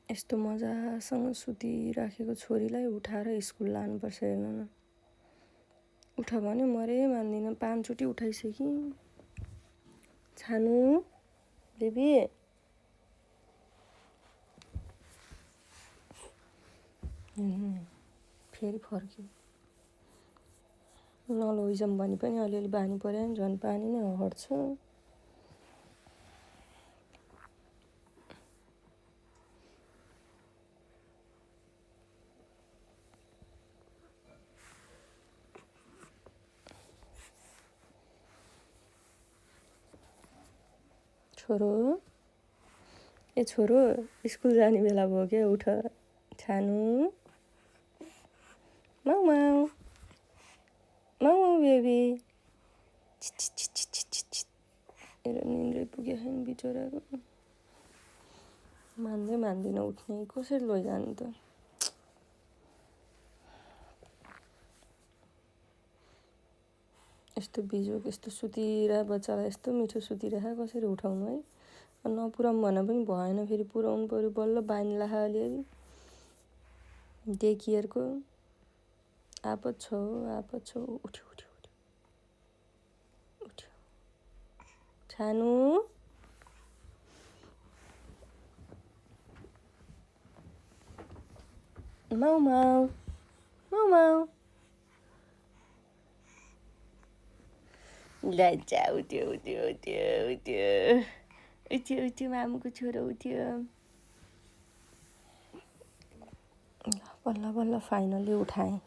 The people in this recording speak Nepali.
यस्तो मजासँग सुतिराखेको छोरीलाई उठाएर स्कुल लानुपर्छ हेर्नु न। उठ भने मरे मान्दिनँ, 5 चोटि उठाइसकेँ। छानु बेबी फेरि फर्क्यो। नलैजाउँ भने पनि अलिअलि बानी पऱ्यो भने झन् पानी नै हट्छ। छोरो ए छोरो स्कुल जाने बेला भयो क्या, उठ। छानु माउ माउ माउ माउ बेबी। हेर निन्द्रै पुग्यो नि बिचराको। मान्दिनँ उठ्ने, कसरी लैजानु त। यस्तो बिजोग, यस्तो सुतिरहेको बच्चालाई यस्तो मिठो सुतिरहेको कसरी उठाउनु है। नपुऱ्याउँ भने पनि भएन, फेरि पुऱ्याउनु पऱ्यो। बल्ल बानी लाख अलिअलि डे केयरको आपत छ हो, आपत छ। उठ्यो उठ्यो उठ्यो उठ्यो। छानु माउ माउ माउ माउ। लज्जा उठ्यो उठ्यो उठ्यो उठ्यो उठ्यो उठ्यो। मामुको छोरो उठ्यो। बल्ल बल्ल फाइनली उठाएँ।